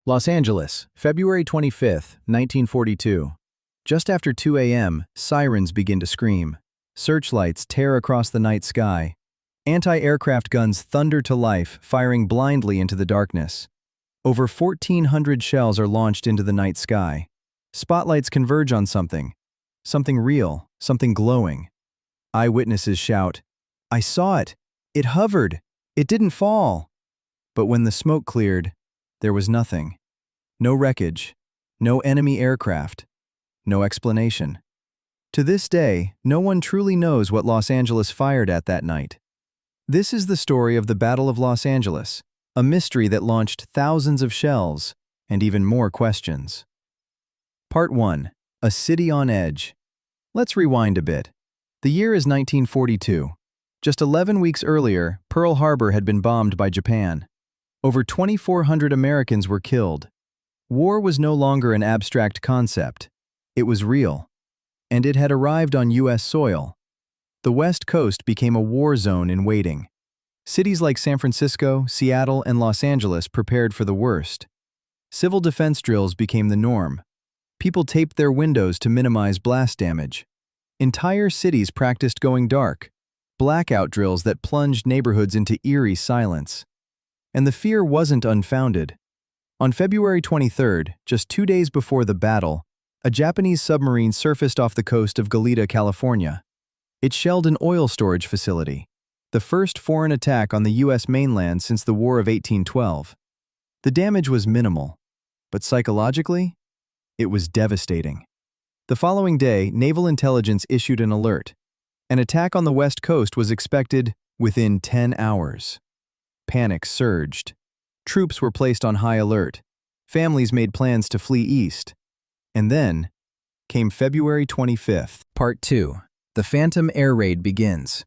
Los Angeles, February 25, 1942. Just after 2 a.m., sirens begin to scream. Searchlights tear across the night sky. Anti-aircraft guns thunder to life, firing blindly into the darkness. Over 1,400 shells are launched into the night sky. Spotlights converge on something. Something real, something glowing. Eyewitnesses shout, "I saw it! It hovered! It didn't fall!" But when the smoke cleared, there was nothing. No wreckage, no enemy aircraft, no explanation. To this day, no one truly knows what Los Angeles fired at that night. This is the story of the Battle of Los Angeles, a mystery that launched thousands of shells and even more questions. Part 1. A City on Edge. Let's rewind a bit. The year is 1942. Just 11 weeks earlier, Pearl Harbor had been bombed by Japan. Over 2,400 Americans were killed. War was no longer an abstract concept. It was real. And it had arrived on U.S. soil. The West Coast became a war zone in waiting. Cities like San Francisco, Seattle, and Los Angeles prepared for the worst. Civil defense drills became the norm. People taped their windows to minimize blast damage. Entire cities practiced going dark, blackout drills that plunged neighborhoods into eerie silence. And the fear wasn't unfounded. On February 23rd, just 2 days before the battle, a Japanese submarine surfaced off the coast of Goleta, California. It shelled an oil storage facility, the first foreign attack on the U.S. mainland since the War of 1812. The damage was minimal, but psychologically, it was devastating. The following day, naval intelligence issued an alert. An attack on the West Coast was expected within 10 hours. Panic surged. Troops were placed on high alert. Families made plans to flee east. And then came February 25th. Part 2. The Phantom Air Raid begins.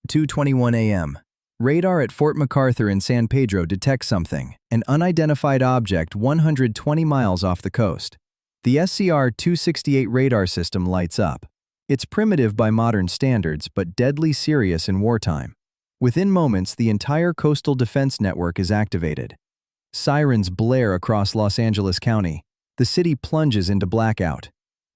2:21 a.m. Radar at Fort MacArthur in San Pedro detects something, an unidentified object 120 miles off the coast. The SCR-268 radar system lights up. It's primitive by modern standards, but deadly serious in wartime. Within moments, the entire coastal defense network is activated. Sirens blare across Los Angeles County. The city plunges into blackout.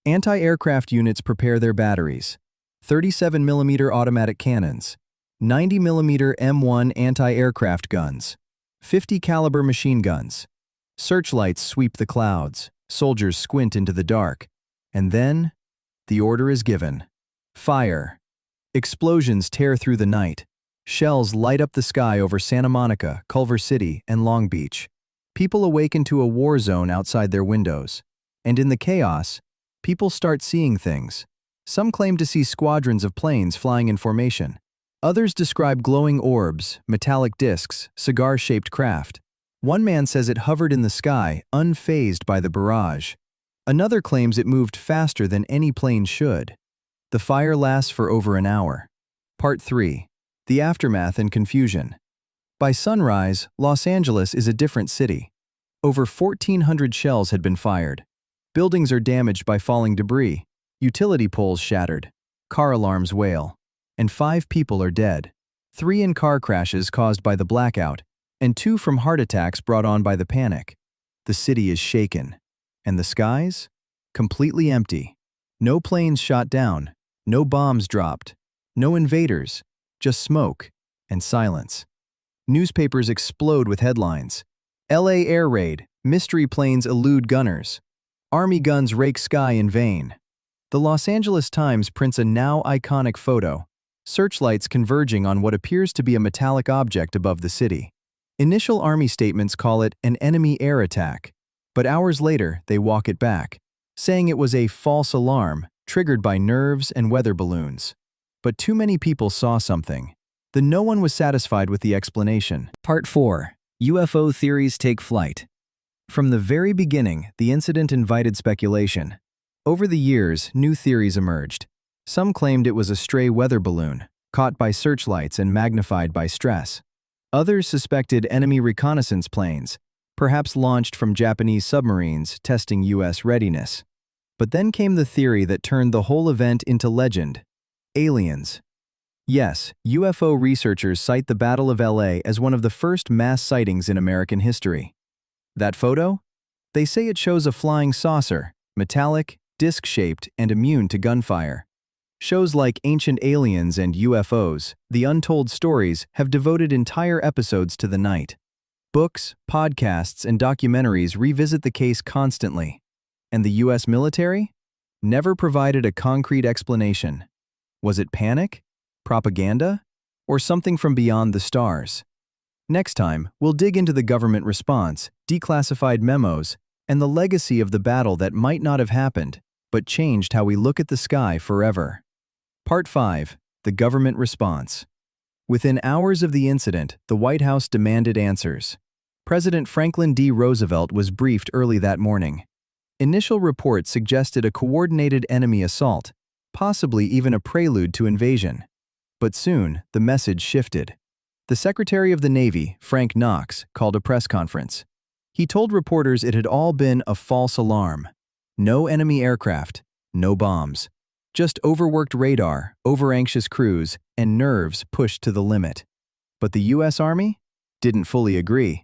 Anti-aircraft units prepare their batteries. 37mm automatic cannons, 90mm M1 anti-aircraft guns, 50 caliber machine guns. Searchlights sweep the clouds. Soldiers squint into the dark. And then, the order is given. Fire. Explosions tear through the night. Shells light up the sky over Santa Monica, Culver City, and Long Beach. People awaken to a war zone outside their windows. And in the chaos, people start seeing things. Some claim to see squadrons of planes flying in formation. Others describe glowing orbs, metallic discs, cigar-shaped craft. One man says it hovered in the sky, unfazed by the barrage. Another claims it moved faster than any plane should. The fire lasts for over an hour. Part 3. The Aftermath and Confusion. By sunrise, Los Angeles is a different city. Over 1,400 shells had been fired. Buildings are damaged by falling debris. Utility poles shattered. Car alarms wail. And 5 people are dead. 3 in car crashes caused by the blackout, and 2 from heart attacks brought on by the panic. The city is shaken. And the skies? Completely empty. No planes shot down. No bombs dropped. No invaders. Just smoke and silence. Newspapers explode with headlines. LA Air Raid. Mystery planes elude gunners. Army guns rake sky in vain. The Los Angeles Times prints a now iconic photo. Searchlights converging on what appears to be a metallic object above the city. Initial Army statements call it an enemy air attack. But hours later, they walk it back, saying it was a false alarm triggered by nerves and weather balloons. But too many people saw something. Then no one was satisfied with the explanation. Part 4. UFO theories take flight. From the very beginning, the incident invited speculation. Over the years, new theories emerged. Some claimed it was a stray weather balloon, caught by searchlights and magnified by stress. Others suspected enemy reconnaissance planes, perhaps launched from Japanese submarines testing U.S. readiness. But then came the theory that turned the whole event into legend. Aliens. Yes, UFO researchers cite the Battle of LA as one of the first mass sightings in American history. That photo? They say it shows a flying saucer, metallic, disc-shaped, and immune to gunfire. Shows like Ancient Aliens and UFOs, The Untold Stories, have devoted entire episodes to the night. Books, podcasts, and documentaries revisit the case constantly. And the U.S. military? Never provided a concrete explanation. Was it panic? Propaganda? Or something from beyond the stars? Next time, we'll dig into the government response, declassified memos, and the legacy of the battle that might not have happened, but changed how we look at the sky forever. Part 5. The Government Response. Within hours of the incident, the White House demanded answers. President Franklin D. Roosevelt was briefed early that morning. Initial reports suggested a coordinated enemy assault, possibly even a prelude to invasion. But soon, the message shifted. The Secretary of the Navy, Frank Knox, called a press conference. He told reporters it had all been a false alarm. No enemy aircraft, no bombs. Just overworked radar, overanxious crews, and nerves pushed to the limit. But the U.S. Army didn't fully agree.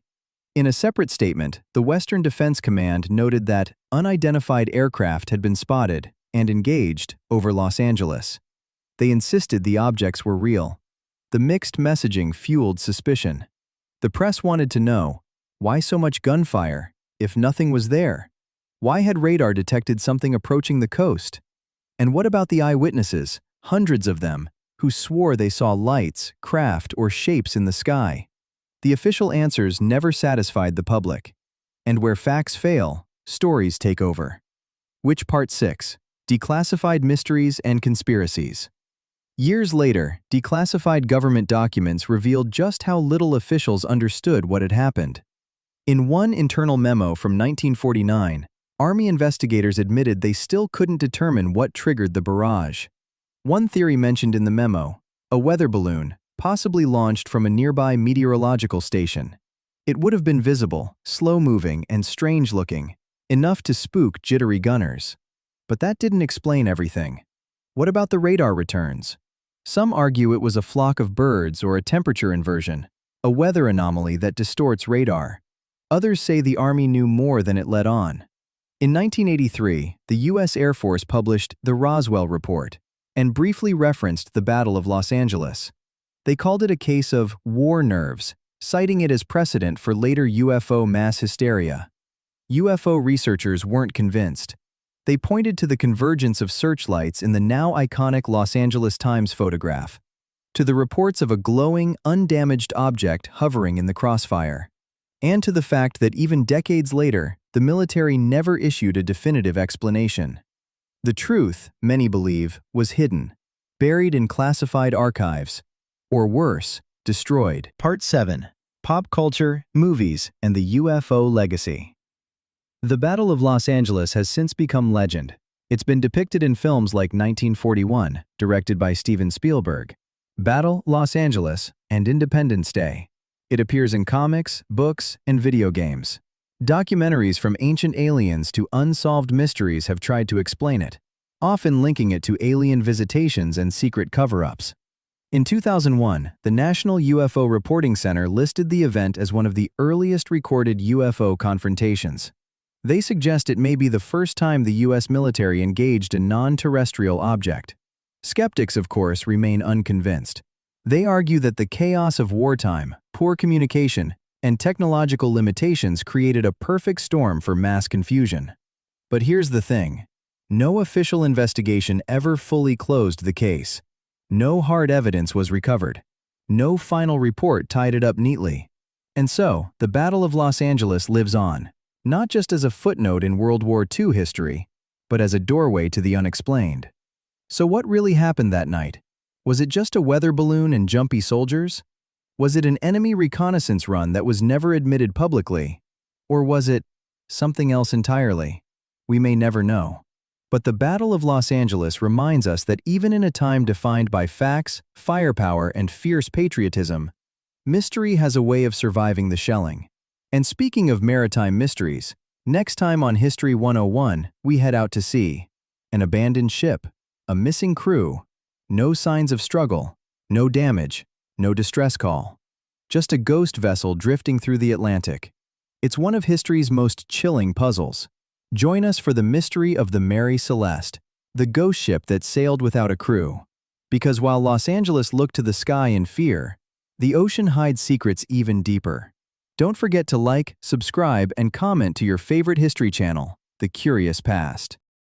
In a separate statement, the Western Defense Command noted that unidentified aircraft had been spotted and engaged over Los Angeles. They insisted the objects were real. The mixed messaging fueled suspicion. The press wanted to know, why so much gunfire if nothing was there? Why had radar detected something approaching the coast? And what about the eyewitnesses, hundreds of them, who swore they saw lights, craft, or shapes in the sky? The official answers never satisfied the public. And where facts fail, stories take over. Which Part 6? Declassified Mysteries and Conspiracies. Years later, declassified government documents revealed just how little officials understood what had happened. In one internal memo from 1949, Army investigators admitted they still couldn't determine what triggered the barrage. One theory mentioned in the memo, a weather balloon, possibly launched from a nearby meteorological station. It would have been visible, slow-moving, and strange-looking, enough to spook jittery gunners. But that didn't explain everything. What about the radar returns? Some argue it was a flock of birds or a temperature inversion, a weather anomaly that distorts radar. Others say the Army knew more than it let on. In 1983, the U.S. Air Force published the Roswell Report and briefly referenced the Battle of Los Angeles. They called it a case of war nerves, citing it as precedent for later UFO mass hysteria. UFO researchers weren't convinced. They pointed to the convergence of searchlights in the now iconic Los Angeles Times photograph, to the reports of a glowing, undamaged object hovering in the crossfire, and to the fact that even decades later, the military never issued a definitive explanation. The truth, many believe, was hidden, buried in classified archives, or worse, destroyed. Part 7. Pop Culture, Movies, and the UFO Legacy. The Battle of Los Angeles has since become legend. It's been depicted in films like 1941, directed by Steven Spielberg, Battle, Los Angeles, and Independence Day. It appears in comics, books, and video games. Documentaries from Ancient Aliens to Unsolved Mysteries have tried to explain it, often linking it to alien visitations and secret cover-ups. In 2001, the National UFO Reporting Center listed the event as one of the earliest recorded UFO confrontations. They suggest it may be the first time the U.S. military engaged a non-terrestrial object. Skeptics, of course, remain unconvinced. They argue that the chaos of wartime, poor communication, and technological limitations created a perfect storm for mass confusion. But here's the thing. No official investigation ever fully closed the case. No hard evidence was recovered. No final report tied it up neatly. And so, the Battle of Los Angeles lives on, not just as a footnote in World War II history, but as a doorway to the unexplained. So what really happened that night? Was it just a weather balloon and jumpy soldiers? Was it an enemy reconnaissance run that was never admitted publicly? Or was it something else entirely? We may never know. But the Battle of Los Angeles reminds us that even in a time defined by facts, firepower, and fierce patriotism, mystery has a way of surviving the shelling. And speaking of maritime mysteries, next time on History 101, we head out to sea. An abandoned ship, a missing crew, no signs of struggle, no damage, no distress call. Just a ghost vessel drifting through the Atlantic. It's one of history's most chilling puzzles. Join us for the mystery of the Mary Celeste, the ghost ship that sailed without a crew. Because while Los Angeles looked to the sky in fear, the ocean hides secrets even deeper. Don't forget to like, subscribe, and comment to your favorite history channel, The Curious Past.